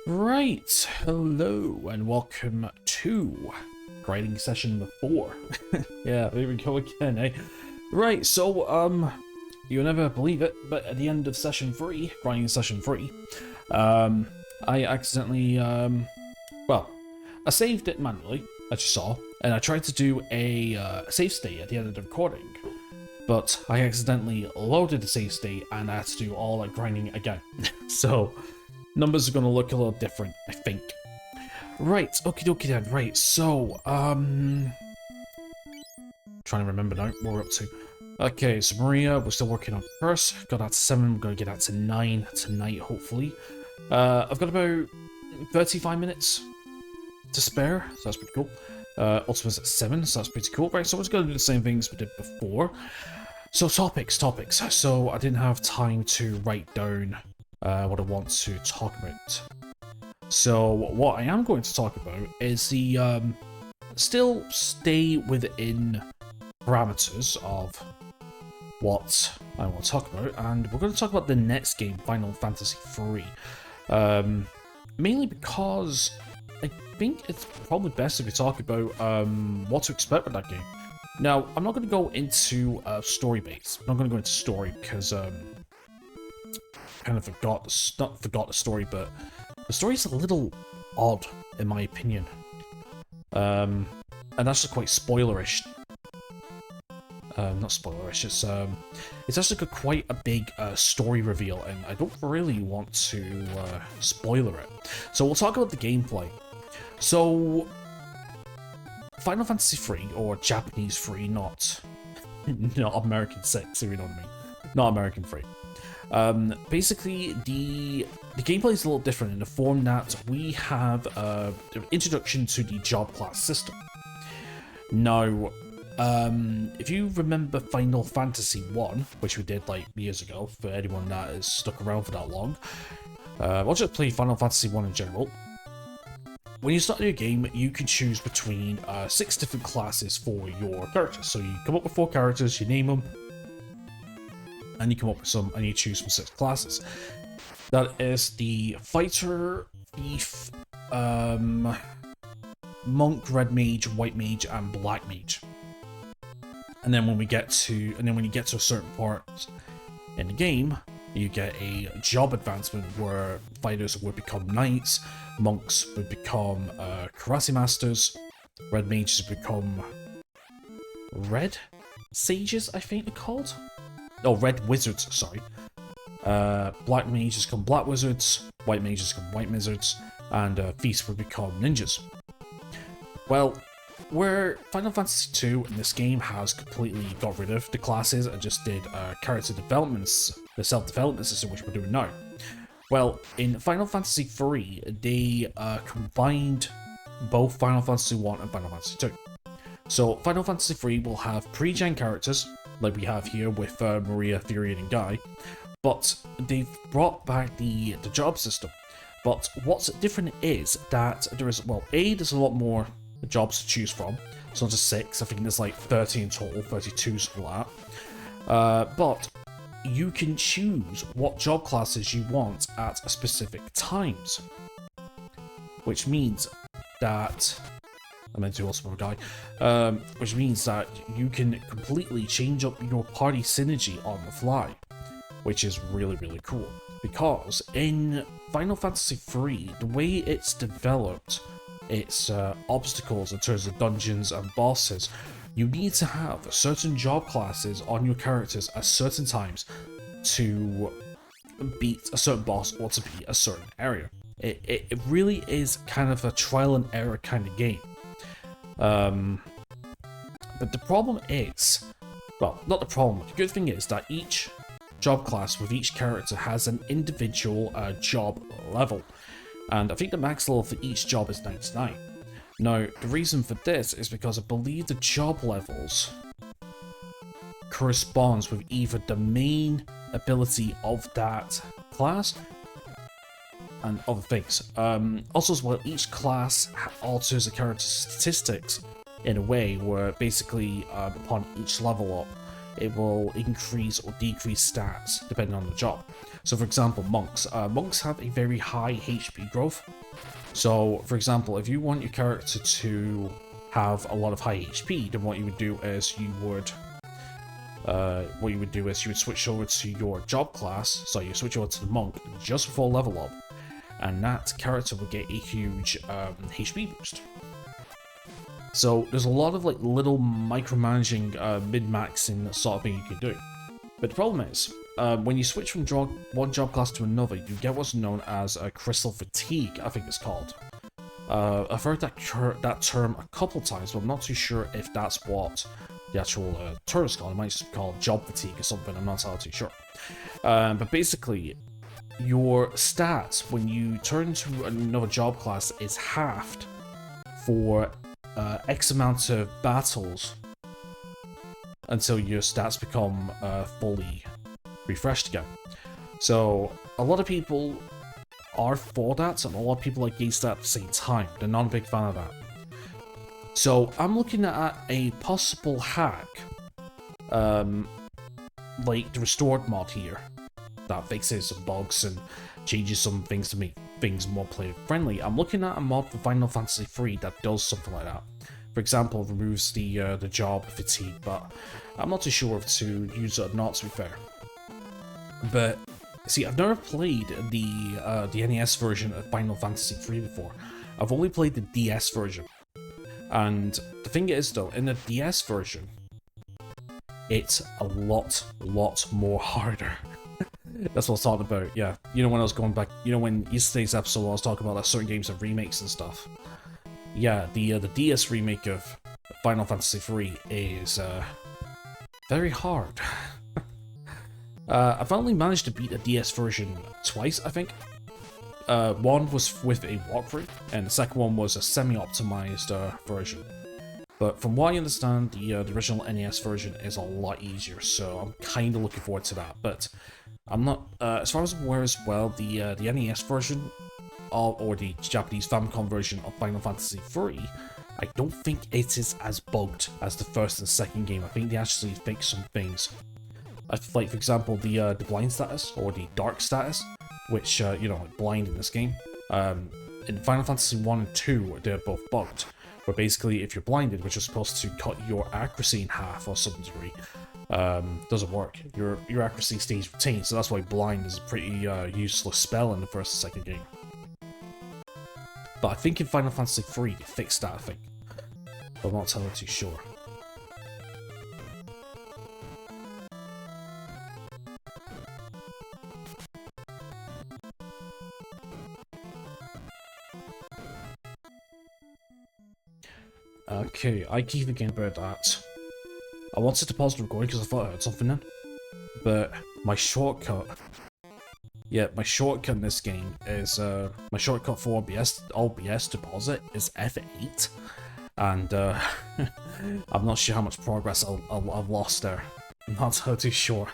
Right, hello and welcome to grinding session number 4. Yeah, there we go again, eh? Right, so, you'll never believe it, but at the end of session 3, grinding session 3, I accidentally, well, I saved it manually, as you saw, and I tried to do a save state at the end of the recording, but I accidentally loaded the save state and I had to do all that grinding again. So, numbers are going to look a little different, I think. Right, okie dokie then, right, so, trying to remember now what we're up to. Okay, so Maria, we're still working on first. Got that to 7, we're going to get that to 9 tonight, hopefully. I've got about 35 minutes to spare, so that's pretty cool. Ultimate's at 7, so that's pretty cool. Right, so we're just going to do the same things we did before. So topics. So I didn't have time to write down what I want to talk about. So what I am going to talk about is the still stay within parameters of what I want to talk about, and we're going to talk about the next game, Final Fantasy III. Mainly because I think it's probably best if we talk about what to expect with that game. Now, I'm not going to go into story base. I'm not going to go into story because kind of not forgot the story, but the story's a little odd in my opinion, and that's just quite spoilerish. Not spoilerish. It's actually got quite a big story reveal, and I don't really want to spoiler it. So we'll talk about the gameplay. So, Final Fantasy III, or Japanese III, not American 6, if you know what I mean. Not American 3. Basically, the gameplay is a little different in the form that we have an introduction to the job class system. Now, if you remember Final Fantasy 1, which we did like years ago, for anyone that has stuck around for that long, I'll just play Final Fantasy 1 in general. When you start a new game, you can choose between 6 different classes for your characters. So you come up with 4 characters, you name them, and you come up with some, and you choose from 6 classes. That is the Fighter, Thief, Monk, Red Mage, White Mage, and Black Mage. And then when you get to a certain part in the game, you get a job advancement where fighters would become knights, monks would become karate masters, red mages become red sages, I think they're called. Oh, red wizards, sorry. Black mages become black wizards, white mages become white wizards, and thieves would become ninjas. Well, where Final Fantasy II in this game has completely got rid of the classes and just did character developments, the self-development system which we're doing now. Well, in Final Fantasy III, they combined both Final Fantasy I and Final Fantasy II. So Final Fantasy III will have pre-gen characters, like we have here with Maria, Therian, and Guy, but they've brought back the job system. But what's different is that there's a lot more jobs to choose from. It's not just 6, I think there's like 30 in total, 32, something like that. But you can choose what job classes you want at specific times. Which means that I meant to also a guy. Which means that you can completely change up your party synergy on the fly. Which is really, really cool. Because in Final Fantasy III, the way it's developed its obstacles in terms of dungeons and bosses, you need to have certain job classes on your characters at certain times to beat a certain boss or to beat a certain area. It really is kind of a trial and error kind of game. But the problem is, well, not the problem, the good thing is that each job class with each character has an individual job level. And I think the max level for each job is 99. Now, the reason for this is because I believe the job levels corresponds with either the main ability of that class and other things. Also as well, each class alters the character's statistics in a way where basically upon each level up, it will increase or decrease stats depending on the job. So for example, monks. Monks have a very high HP growth. So for example, if you want your character to have a lot of high HP, then what you would do is you would switch over to your job class. So you switch over to the monk just before level up, and that character will get a huge HP boost. So there's a lot of like little micromanaging, min-maxing sort of thing you can do. But the problem is, when you switch from one job class to another, you get what's known as crystal fatigue, I think it's called. I've heard that term a couple times, but I'm not too sure if that's what the actual term is called. It might just be called job fatigue or something, I'm not entirely too sure. But basically, your stats when you turn to another job class is halved for X amount of battles until your stats become fully refreshed again. So a lot of people are for that, and a lot of people are against that at the same time. They're not a big fan of that. So I'm looking at a possible hack, like the restored mod here, that fixes some bugs and changes some things to make things more player friendly. I'm looking at a mod for Final Fantasy III that does something like that. For example, removes the job fatigue, but I'm not too sure if to use it or not, to be fair. But see, I've never played the NES version of Final Fantasy III before. I've only played the DS version, and the thing is though, in the DS version, it's a lot more harder. That's what I was talking about, yeah. You know, when I was going back, you know, when yesterday's episode I was talking about certain games and remakes and stuff. Yeah, the DS remake of Final Fantasy III is very hard. I've only managed to beat the DS version twice, I think. One was with a walkthrough, and the second one was a semi-optimized version. But from what I understand, the original NES version is a lot easier, so I'm kind of looking forward to that. But I'm not, as far as I'm aware as well, the NES version, or the Japanese Famicom version of Final Fantasy III, I don't think it is as bugged as the first and second game. I think they actually fixed some things. Like, for example, the blind status, or the dark status, which, you know, like blind in this game. In Final Fantasy 1 and 2, they're both bugged, where basically if you're blinded, which is supposed to cut your accuracy in half or some degree, doesn't work. Your accuracy stays retained, so that's why blind is a pretty useless spell in the first and second game. But I think in Final Fantasy 3 they fixed that, I think. But I'm not entirely too sure. Okay, I keep thinking about that. I wanted to pause the recording because I thought I heard something then. But my shortcut... Yeah, my shortcut in this game is, my shortcut for OBS to pause it is F8. And, I'm not sure how much progress I've lost there. I'm not too sure.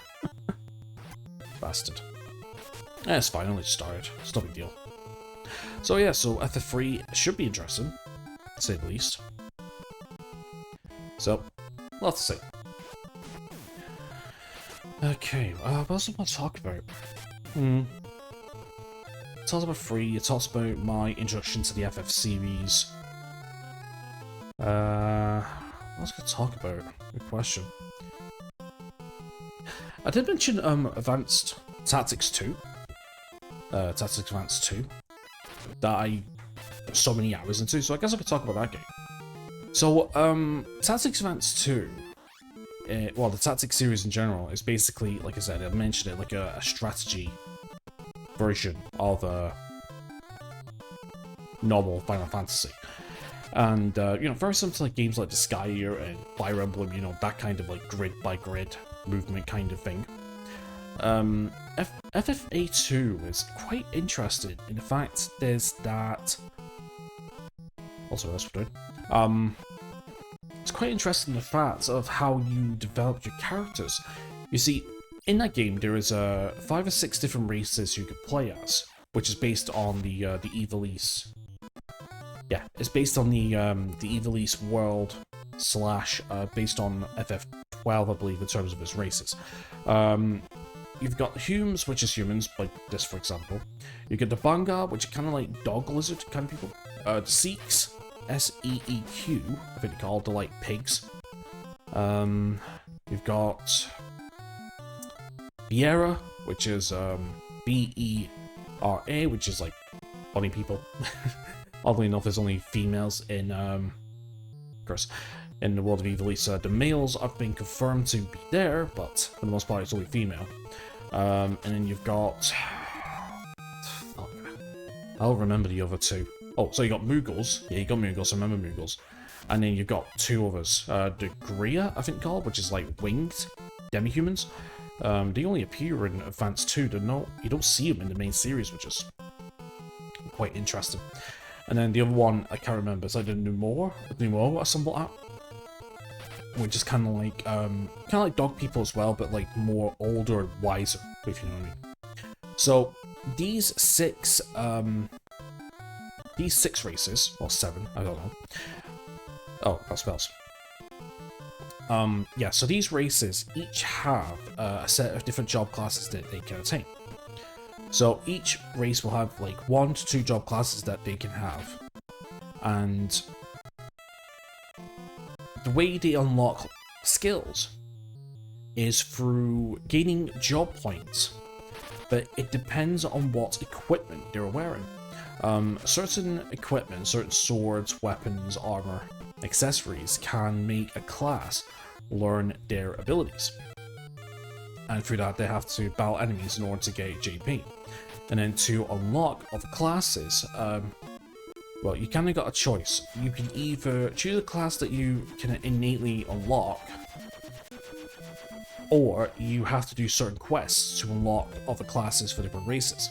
Bastard. Yeah, it's fine, I only started. It's no big deal. So yeah, so FF3 should be interesting, to say the least. So, lots to say. Okay, what else do I want to talk about? It talks about 3, it talks about my introduction to the FF series. What else could I talk about? Good question. I did mention Advanced Tactics 2. Tactics Advance 2. That I put so many hours into, so I guess I could talk about that game. So, Tactics Advance 2, well, the Tactics series in general is basically, like I said, I mentioned it, like a strategy version of a normal Final Fantasy. And, you know, very similar to like games like Disgaea and Fire Emblem, you know, that kind of like grid by grid movement kind of thing. FFA2 is quite interesting in the fact there's that... Also, that's what we're doing. It's quite interesting the fact of how you develop your characters. You see, in that game there is 5 or 6 different races you could play as, which is based on the Ivalice. Yeah, it's based on the Ivalice world / based on FF 12, I believe, in terms of its races. You've got Humes, which is humans, like this, for example. You get the Bangar, which are kind of like dog lizard kind of people. The Seeks, S-E-E-Q, I think they're called, they're like pigs. You've got Biera, which is B-E-R-A, which is like bunny people. Oddly enough, there's only females in, of course, in the world of Evilisa. The males have been confirmed to be there, but for the most part, it's only female. And then you've got... Fuck. I'll remember the other two. Oh, so you got Moogles. Yeah, you got Moogles. I remember Moogles. And then you've got two others. The Gria, I think called, which is like winged demi-humans. They only appear in Advance 2. You don't see them in the main series, which is quite interesting. And then the other one, I can't remember, it's like the Numo or something like that. Which is kind of like dog people as well, but like more older and wiser, if you know what I mean. So these six races, or 7, I don't know. Oh, that spells. Yeah, so these races each have a set of different job classes that they can attain. So each race will have like 1 to 2 job classes that they can have, and the way they unlock skills is through gaining job points, but it depends on what equipment they're wearing. Certain equipment, certain swords, weapons, armor, accessories can make a class learn their abilities. And through that, they have to battle enemies in order to get JP. And then to unlock other classes, well, you kind of got a choice. You can either choose a class that you can innately unlock, or you have to do certain quests to unlock other classes for different races.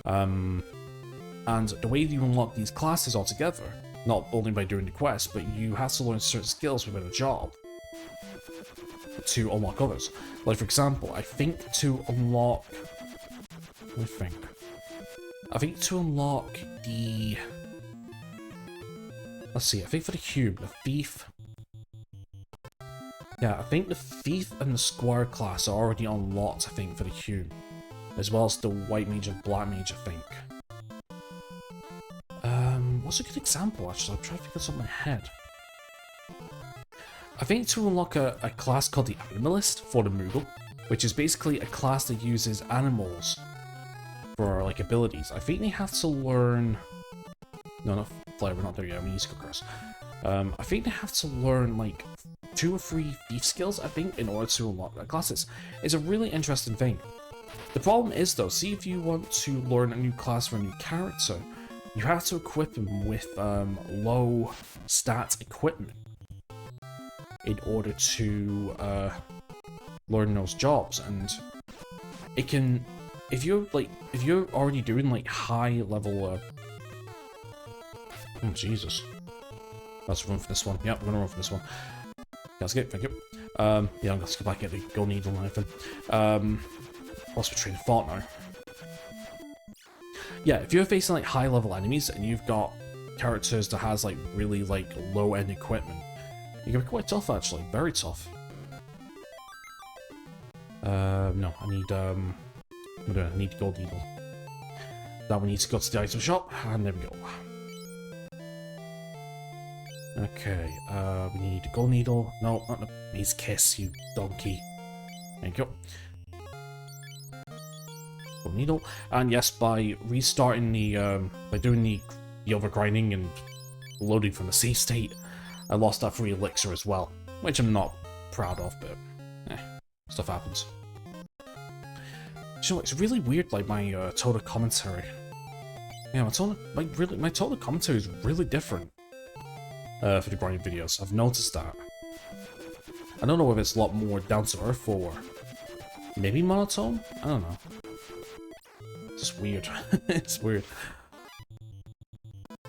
And the way you unlock these classes altogether, not only by doing the quests, but you have to learn certain skills within a job to unlock others. Like, for example, I think to unlock... I think to unlock the... Let's see, I think for the Cube, the Thief... Yeah, I think the Thief and the Squire class are already unlocked, I think, for the Cube. As well as the White Mage and Black Mage, I think. What's a good example, actually? I'm trying to think of something in my head. I think to unlock a class called the Animalist for the Moogle, which is basically a class that uses animals for, like, abilities. I think they have to learn... No, not Flare, we're not there yet, we need to go across. I think they have to learn, like, 2 or 3 thief skills, I think, in order to unlock that class. It's a really interesting thing. The problem is, though, see if you want to learn a new class for a new character, you have to equip them with low stat equipment in order to learn those jobs, and it can, if you're already doing like high level oh Jesus, let's run for this one. Yep, we're gonna run for this one. That's good, thank you. Yeah, I'm gonna go back at the gold needle and everything. What's my train of thought now? Yeah, if you're facing like high level enemies and you've got characters that has like really like low end equipment, you can be quite tough actually, very tough. No, I need I need gold needle. Now we need to go to the item shop, and there we go. Okay, we need gold needle. No, not the Maze Kiss, you donkey. There you go. Gold needle, and yes, by restarting the by doing the overgrinding and loading from the save state, I lost that free elixir as well, which I'm not proud of, but stuff happens. You know, it's really weird, like my total commentary. Yeah, my total commentary is really different for the grinding videos. I've noticed that. I don't know if it's a lot more down to earth or maybe monotone. I don't know. It's just weird. It's weird.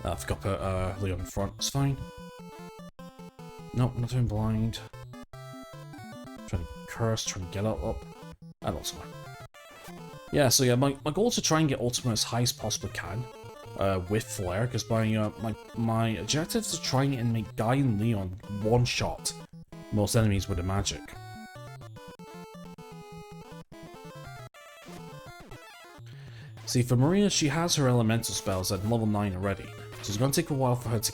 I forgot to put Leo in front. It's fine. Nope, not doing blind. Trying to curse, trying to get up. I don't know. Yeah, so yeah, my goal is to try and get ultimate as high as possible can with Flare, because my objective is to try and make Guy and Leon one-shot most enemies with a magic. See, for Maria, she has her elemental spells at level 9 already, so it's going to take a while for her to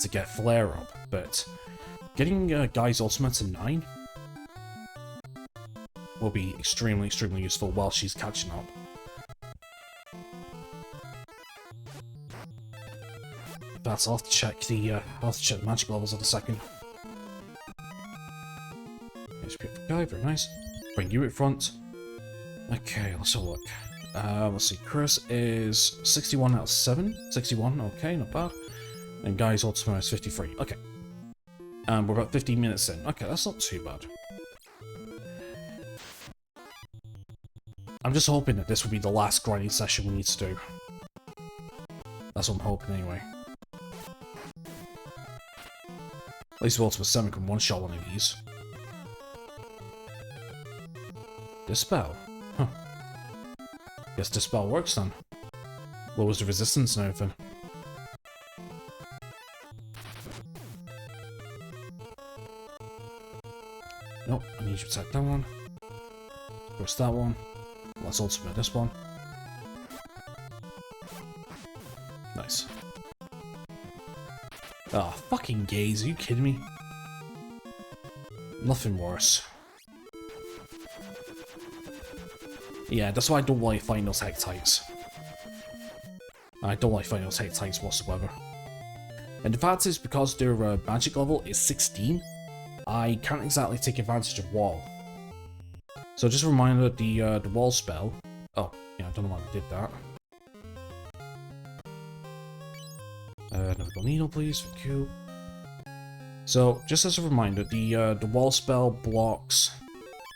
get Flare up, but getting Guy's ultimate to 9 will be extremely, extremely useful while she's catching up. But I'll have to check the magic levels in a second. HP for Guy, very nice. Bring you at front. Okay, let's have a look. Let's see, Chris is 61 out of 7. 61, okay, not bad. And Guy's ultimate is 53, okay. And we're about 15 minutes in. Okay, that's not too bad. I'm just hoping that this will be the last grinding session we need to do. That's what I'm hoping anyway. At least the ultimate 7 can one-shot one of these. Dispel? Huh. Guess Dispel works then. Lowers the resistance and everything. Nope, I need you to attack that one. Press that one. Let's ultimate this one. Nice. Ah, fucking gaze, are you kidding me? Nothing worse. Yeah, that's why I don't like fighting those Hectites. I don't like fighting those Hectites whatsoever. And the fact is, because their magic level is 16, I can't exactly take advantage of Wall. So just a reminder, the Wall spell... Oh, yeah, I don't know why I did that. Navigal Needle, please, thank you. So, just as a reminder, the Wall spell blocks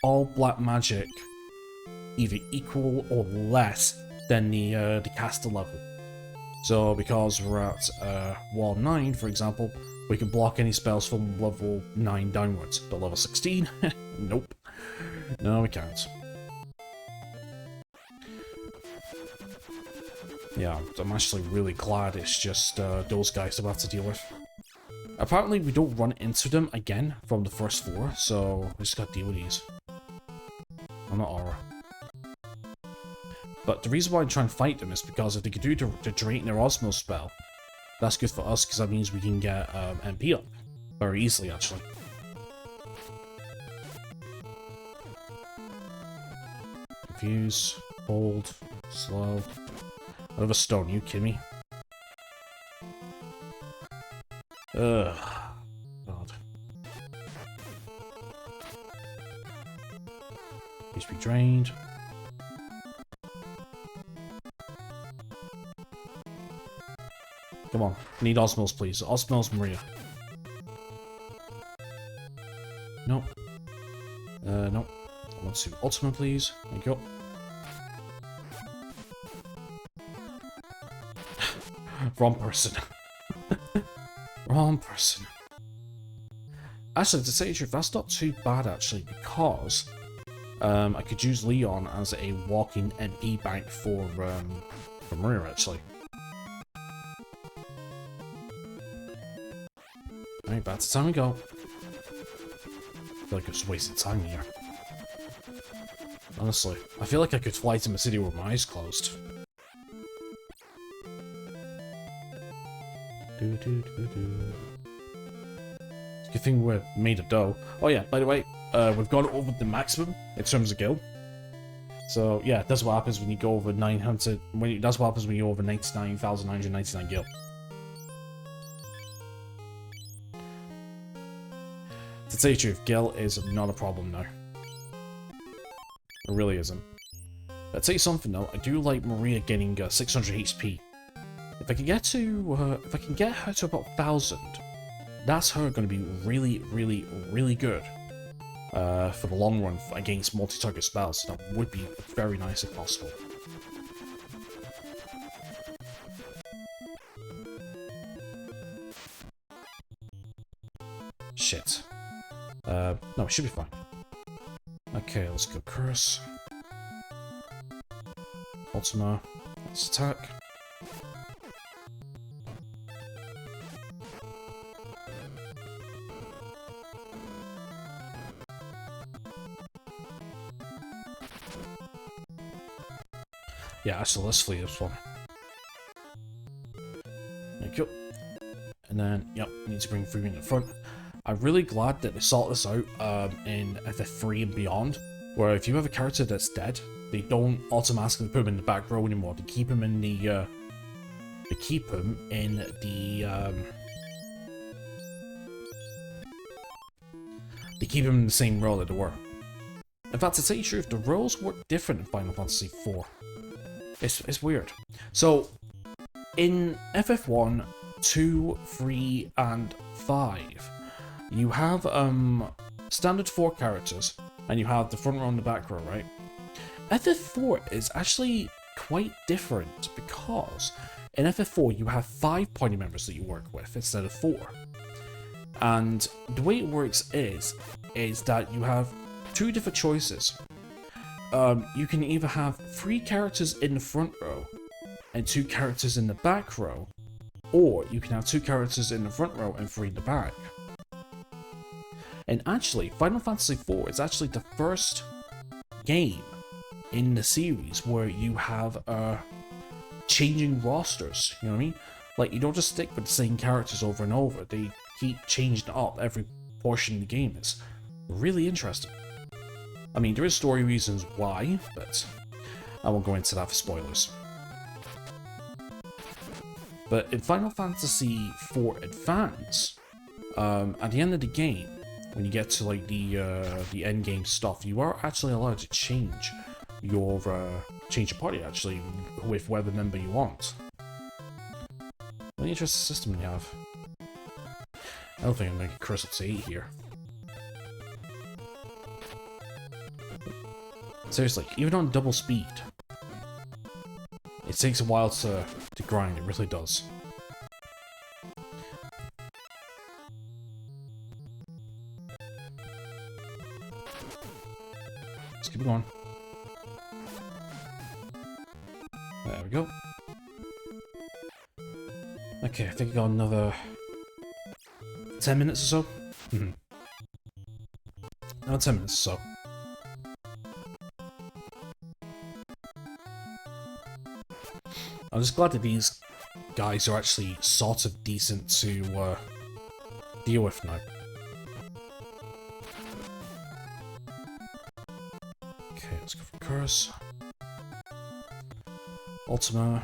all black magic either equal or less than the caster level. So, because we're at Wall 9, for example, we can block any spells from level 9 downwards. But level 16? Nope. No, we can't. Yeah, I'm actually really glad it's just those guys I'm about to deal with. Apparently, we don't run into them again from the first floor, so we just gotta deal with these. I'm not aura. But the reason why I'm trying to fight them is because if they could do the Drayton or Osmo spell, that's good for us, because that means we can get MP up very easily, actually. Confuse, hold, slow. Another stone, you kidding me? Ugh. God. HP drained. Come on, need Osmos, please. Osmos Maria. Nope. Nope. I want to ultimate, please. Thank you. Wrong person. Wrong person. Actually, to say the truth, that's not too bad, actually, because I could use Leon as a walking MP bank for Maria, actually. Alright, back to time we go. I feel like I just wasted time here. Honestly, I feel like I could fly to my city with my eyes closed. Good thing we're made of dough. Oh yeah, by the way, we've gone over the maximum in terms of guild. So yeah, that's what happens when you go over 900. That's what happens when you go over 99,999 guild. To tell you the truth, guild is not a problem now. It really isn't. I'll tell you something though. I do like Maria getting 600 HP. If I can get to, if I can get her to about 1,000, that's her going to be really, really, really good for the long run against multi-target spells. That would be very nice if possible. Shit. No, it should be fine. Okay, let's go curse. Ultima. Let's attack. Yeah, actually, let's flee this one. There you go. And then, yep, need to bring Freeman in the front. I'm really glad that they sort this out in FF3 and beyond, where if you have a character that's dead, they don't automatically put him in the back row anymore. They keep him in the they keep him in the same row that they were. In fact, to tell you the truth, the roles work different in Final Fantasy IV. It's weird. So, in FF1, 2, 3, and 5, you have standard 4 characters, and you have the front row and the back row, right? FF4 is actually quite different because in FF4 you have 5 party members that you work with instead of 4. And the way it works is that you have 2 different choices. You can either have 3 characters in the front row and 2 characters in the back row, or you can have 2 characters in the front row and 3 in the back. And actually, Final Fantasy IV is actually the first game in the series where you have changing rosters, you know what I mean? Like, you don't just stick with the same characters over and over, they keep changing up every portion of the game. It's really interesting. I mean, there is story reasons why, but I won't go into that for spoilers. But in Final Fantasy IV Advance, at the end of the game, when you get to like the end game stuff, you are actually allowed to change your party actually with whatever member you want. What an interesting system you have. I don't think I'm gonna get Crystal to 8 here. Seriously, even on double speed, it takes a while to grind, it really does. Let's keep it going. There we go. Okay, I think I got another 10 minutes or so. Another 10 minutes or so. I'm just glad that these guys are actually sort of decent to deal with now. Okay, let's go for Curse. Ultima.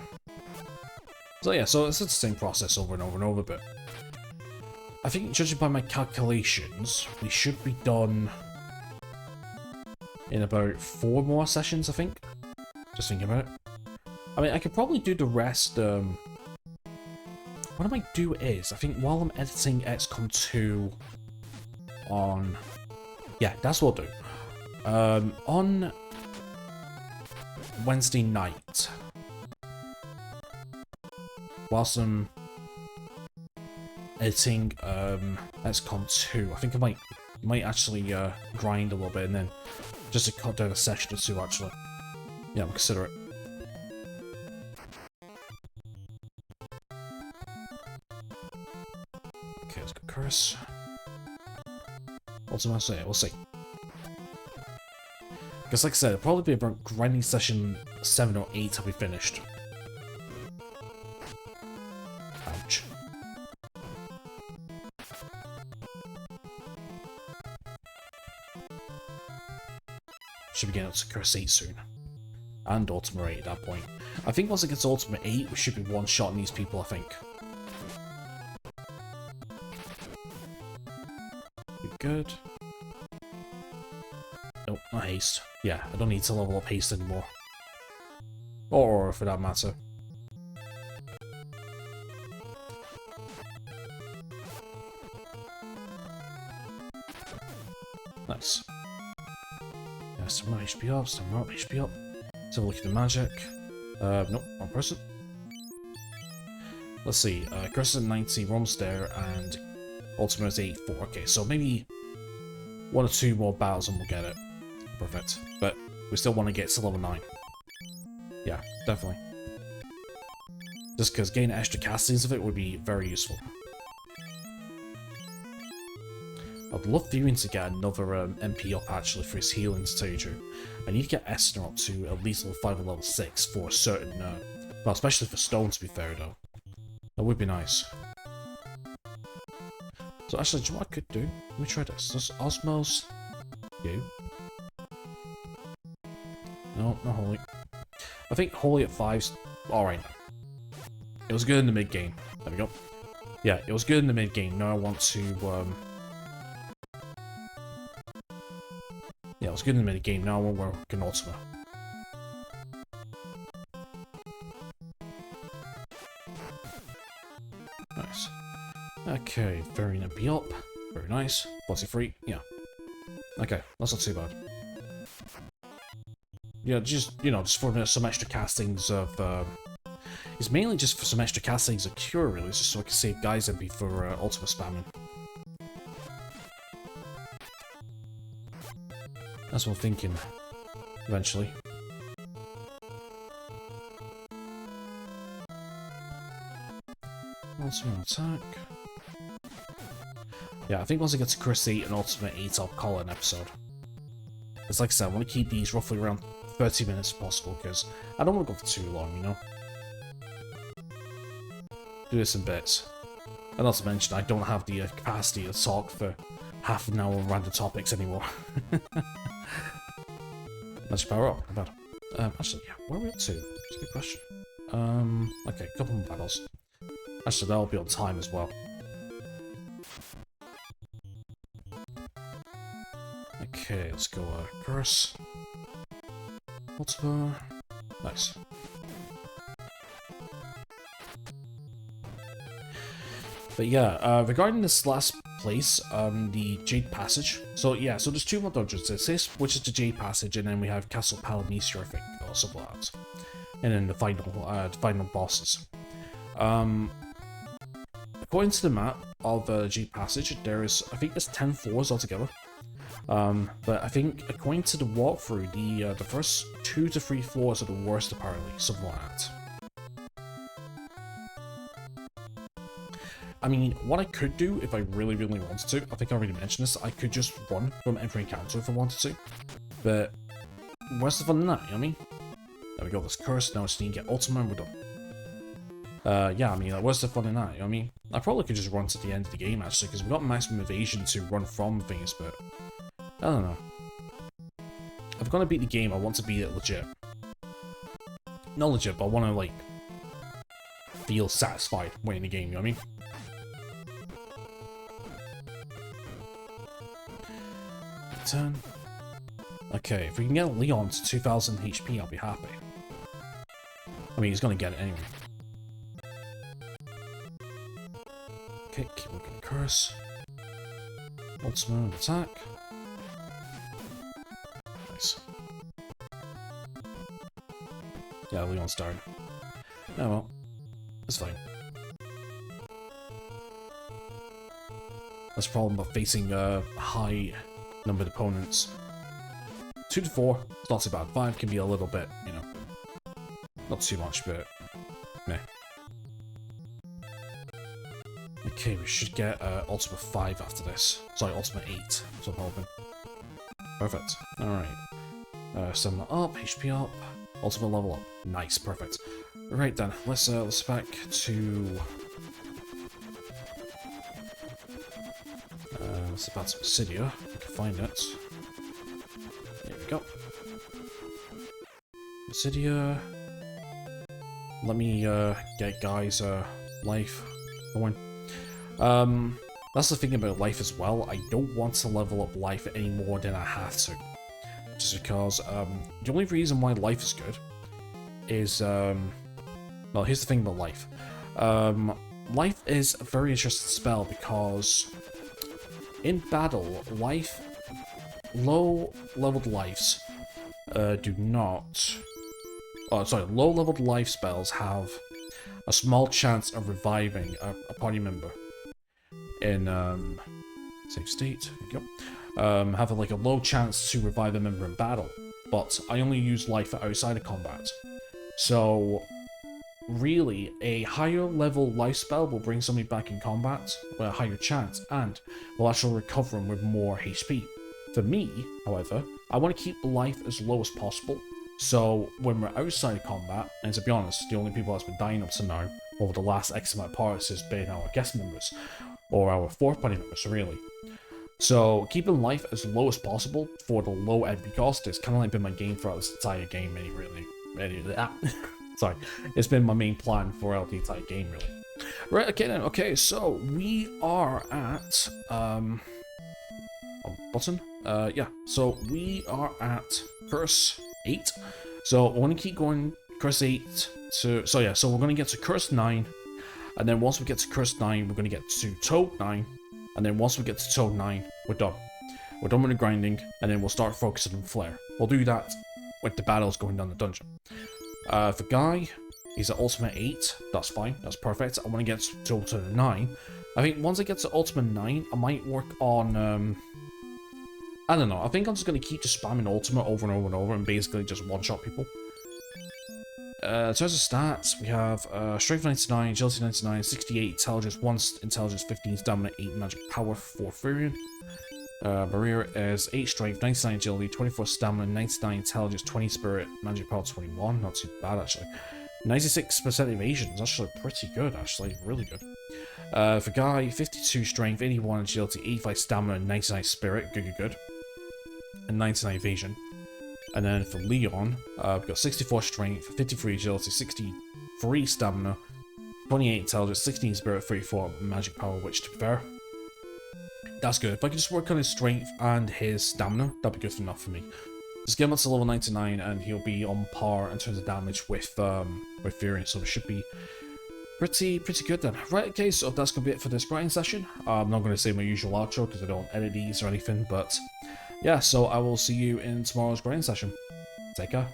So yeah, so it's the same process over and over and over, but I think, judging by my calculations, we should be done in about 4 more sessions, I think. Just thinking about it. I mean, I could probably do the rest, what I might do is, I think while I'm editing XCOM 2 on... Yeah, that's what I'll do. On Wednesday night, whilst I'm editing XCOM 2, I think I might actually grind a little bit, and then just to cut down a session or 2 actually. Yeah, I'll consider it. Okay, let's go Curse. Ultima, so yeah, we'll see. Because like I said, it'll probably be about grinding session 7 or 8 till we finished. Ouch. Should be getting up to Curse 8 soon. And Ultima 8 at that point. I think once it gets Ultima 8, we should be one-shotting these people, I think. Good. Nope, not haste. Yeah, I don't need to level up haste anymore. Or aura, for that matter. Nice. Yeah, some more HP up, some more HP up. Let's have a look at the magic. Nope, wrong person. Let's see, Curse is 90, Rom's there, and Ultima is 84. Okay, so maybe 1 or 2 more battles and we'll get it. Perfect. But we still want to get to level 9. Yeah, definitely. Just because getting extra castings of it would be very useful. I'd love Fynn to get another MP up actually for his healing, to tell you the truth. I need to get Esther up to at least level 5 and level 6 for a certain, well, especially for Stone, to be fair though. That would be nice. So actually, do you know what I could do? Let me try this. Does Osmos... you? No, not Holy. I think Holy at 5's alright now. It was good in the mid game. There we go. Yeah, it was good in the mid game. Now I want to, yeah, it was good in the mid game. Now I want to work on Ultima. Nice. Okay, very nippy up. Very nice. Bossy free. Yeah. Okay, that's not too bad. Yeah, just, you know, just for some extra castings of, it's mainly just for some extra castings of Cure, really, just so I can save guys MP for Ultima spamming. That's what I'm thinking, eventually. Ultimate attack. Yeah, I think once I get to Curse 8 and Ultimate 8, I'll call it an episode. Because like I said, I want to keep these roughly around 30 minutes if possible, because I don't want to go for too long, you know? Do this in bits. And not to mention, I don't have the capacity to talk for half an hour on random topics anymore. Let's power up. Not bad. Actually, yeah, where are we up to? That's a good question. Okay, a couple more battles. Actually, that'll be on time as well. Okay, let's go Curse. Ultima. Nice. But yeah, regarding this last place, the Jade Passage. So yeah, so there's two more dungeons. There's this, which is the Jade Passage, and then we have Castle Palamicia, I think, or something like that. And then the final bosses. According to the map of Jade Passage, there is, I think there's 10 floors altogether. But I think according to the walkthrough, the first 2 to 3 floors are the worst apparently, something like that. I mean, what I could do if I really wanted to, I think I already mentioned this, I could just run from every encounter if I wanted to. But where's the fun in that, you know what I mean? There we go, this curse, now I just need to get Ultima and we're done. Yeah, I mean, like, where's the fun in that, you know what I mean? I probably could just run to the end of the game actually, because we've got maximum evasion to run from things, but I don't know. If I'm gonna beat the game, I want to beat it legit. Not legit, but I want to, like, feel satisfied winning the game, you know what I mean? Turn. Okay, if we can get Leon to 2000 HP, I'll be happy. I mean, he's gonna get it anyway. Okay, keep looking at Curse. Ultimate attack. Nice. Yeah, Leon's down. Oh well. It's fine. That's the problem about facing high numbered opponents. 2 to 4, it's not too bad. 5 can be a little bit, you know, not too much, but meh. Okay, we should get Ultimate 5 after this. Sorry, Ultimate 8, so I'm hoping. Perfect. Alright. Stamina up, HP up, Ultimate level up. Nice, perfect. Right then, let's back to let's back to Obsidia, if we can find it. There we go. Obsidia. Let me get guys life going. That's the thing about life as well. I don't want to level up life any more than I have to. Just because the only reason why life is good is well, here's the thing about life. Life is a very interesting spell because in battle, low-leveled lives do not... Oh, sorry, low-leveled life spells have a small chance of reviving a party member. In, save state, there you go. Have like a low chance to revive a member in battle, but I only use life for outside of combat. So, really, a higher level life spell will bring somebody back in combat with a higher chance and will actually recover them with more HP. For me, however, I want to keep life as low as possible, so when we're outside of combat, and to be honest, the only people that's been dying up to now over the last X amount of parts has been our guest members, or our fourth party members, really. So keeping life as low as possible for the low enemy cost is kind of like been my game throughout this entire game, Sorry, it's been my main plan throughout the entire game, really. Right, okay then, okay, so we are at, button? Yeah, so we are at Curse 8. So we're going to keep going Curse 8 to, so we're going to get to Curse 9, and then once we get to Curse 9, we're going to get to Toad 9, and then once we get to Toad 9, we're done. We're done with the grinding, and then we'll start focusing on Flare. We'll do that with the battles going down the dungeon. For Guy, he's at Ultimate 8, that's fine, that's perfect. I want to get to Ultimate 9. I think once I get to Ultimate 9, I might work on, I don't know, I think I'm just going to keep just spamming Ultimate over and over and over and basically just one-shot people. In terms of stats, we have Strength 99, Agility 99, 68, Intelligence, 1 Intelligence, 15 Stamina, 8 Magic Power, 4 Furion. Barrier is 8 Strength, 99 Agility, 24 Stamina, 99 Intelligence, 20 Spirit, Magic Power 21, not too bad actually. 96% evasion is actually pretty good, actually, really good. For Guy, 52 Strength, 81 Agility, 85 Stamina, 99 Spirit, good. And 99 evasion. And then for Leon, we've got 64 Strength, 53 Agility, 63 Stamina, 28 Intelligence, 16 Spirit, 34 Magic Power, which to be fair, that's good. If I can just work on his Strength and his Stamina, that'd be good enough for me. Just get him up to level 99 and he'll be on par in terms of damage with Furion, so it should be pretty good then. Right, okay, so that's going to be it for this grinding session. I'm not going to say my usual outro because I don't edit these or anything, but yeah, so I will see you in tomorrow's grinding session. Take care.